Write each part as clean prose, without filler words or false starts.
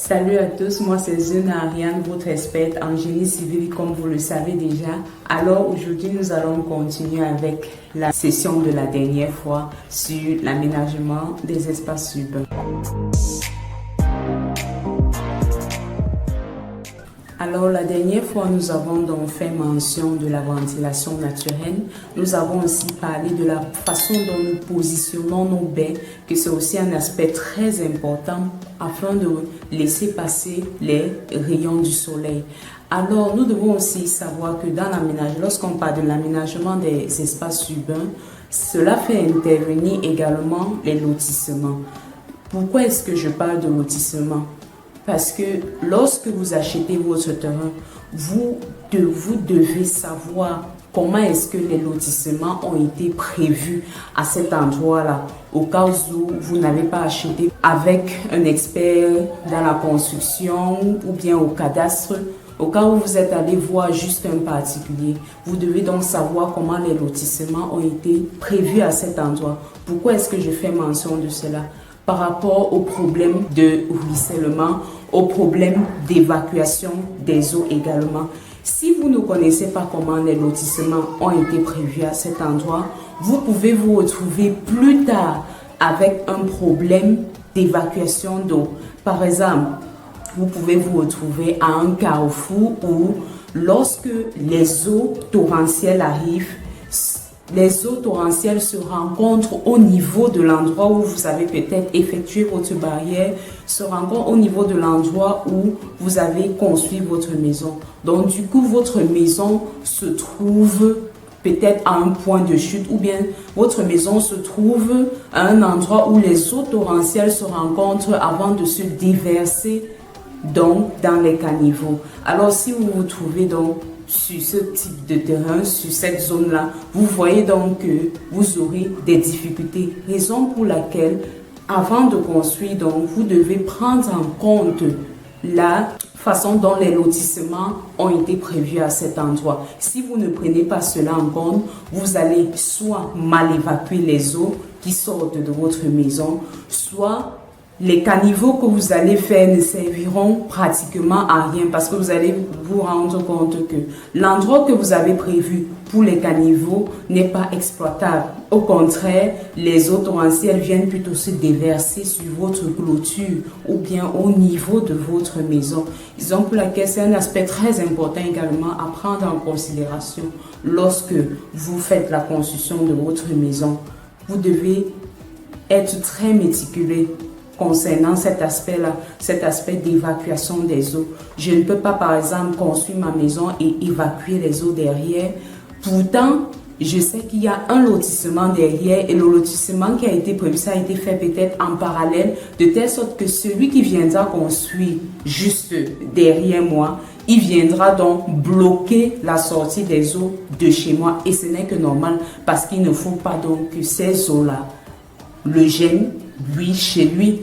Salut à tous, moi c'est Zena Ariane, votre experte en génie civil comme vous le savez déjà. Alors aujourd'hui nous allons continuer avec la session de la dernière fois sur l'aménagement des espaces urbains. Alors la dernière fois nous avons donc fait mention de la ventilation naturelle. Nous avons aussi parlé de la façon dont nous positionnons nos baies, que c'est aussi un aspect très important afin de laisser passer les rayons du soleil. Alors nous devons aussi savoir que dans l'aménagement, lorsqu'on parle de l'aménagement des espaces urbains, cela fait intervenir également les lotissements. Pourquoi est-ce que je parle de lotissement? Parce que lorsque vous achetez votre terrain, vous devez savoir comment est-ce que les lotissements ont été prévus à cet endroit-là, au cas où vous n'avez pas acheté avec un expert dans la construction ou bien au cadastre. Au cas où vous êtes allé voir juste un particulier, vous devez donc savoir comment les lotissements ont été prévus à cet endroit. Pourquoi est-ce que je fais mention de cela? Par rapport aux problèmes de ruissellement, aux problèmes d'évacuation des eaux également. Si vous ne connaissez pas comment les lotissements ont été prévus à cet endroit, vous pouvez vous retrouver plus tard avec un problème d'évacuation d'eau. Par exemple, vous pouvez vous retrouver à un carrefour où lorsque les eaux torrentielles arrivent, les eaux torrentielles se rencontrent au niveau de l'endroit où vous avez peut-être effectué votre barrière, se rencontrent au niveau de l'endroit où vous avez construit votre maison. Donc du coup, votre maison se trouve peut-être à un point de chute ou bien votre maison se trouve à un endroit où les eaux torrentielles se rencontrent avant de se déverser donc dans les caniveaux. Alors si vous vous trouvez donc sur ce type de terrain, sur cette zone-là, vous voyez donc que vous aurez des difficultés. Raison pour laquelle, avant de construire, donc, vous devez prendre en compte la façon dont les lotissements ont été prévus à cet endroit. Si vous ne prenez pas cela en compte, vous allez soit mal évacuer les eaux qui sortent de votre maison, soit les caniveaux que vous allez faire ne serviront pratiquement à rien parce que vous allez vous rendre compte que l'endroit que vous avez prévu pour les caniveaux n'est pas exploitable. Au contraire, les eaux torrentielles viennent plutôt se déverser sur votre clôture ou bien au niveau de votre maison. Raison pour laquelle c'est un aspect très important également à prendre en considération lorsque vous faites la construction de votre maison. Vous devez être très méticuleux concernant cet aspect-là, cet aspect d'évacuation des eaux. Je ne peux pas, par exemple, construire ma maison et évacuer les eaux derrière. Pourtant, je sais qu'il y a un lotissement derrière et le lotissement qui a été prévu, ça a été fait peut-être en parallèle, de telle sorte que celui qui viendra construire juste derrière moi, il viendra donc bloquer la sortie des eaux de chez moi. Et ce n'est que normal parce qu'il ne faut pas donc que ces eaux-là le gênent. Lui, chez lui,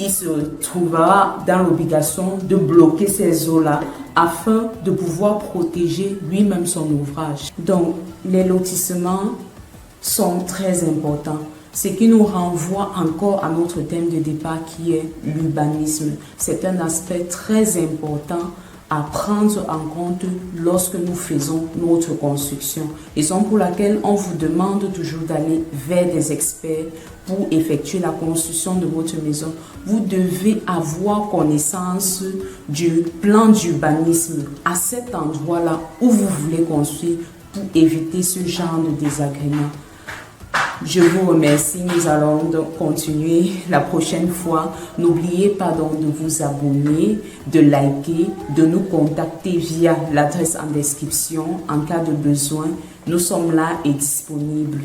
il se trouvera dans l'obligation de bloquer ces eaux-là afin de pouvoir protéger lui-même son ouvrage. Donc, les lotissements sont très importants. Ce qui nous renvoie encore à notre thème de départ qui est l'urbanisme. C'est un aspect très important à prendre en compte lorsque nous faisons notre construction. Raison pour laquelle on vous demande toujours d'aller vers des experts pour effectuer la construction de votre maison. Vous devez avoir connaissance du plan d'urbanisme à cet endroit-là où vous voulez construire pour éviter ce genre de désagréments. Je vous remercie. Nous allons donc continuer la prochaine fois. N'oubliez pas donc de vous abonner, de liker, de nous contacter via l'adresse en description en cas de besoin. Nous sommes là et disponibles.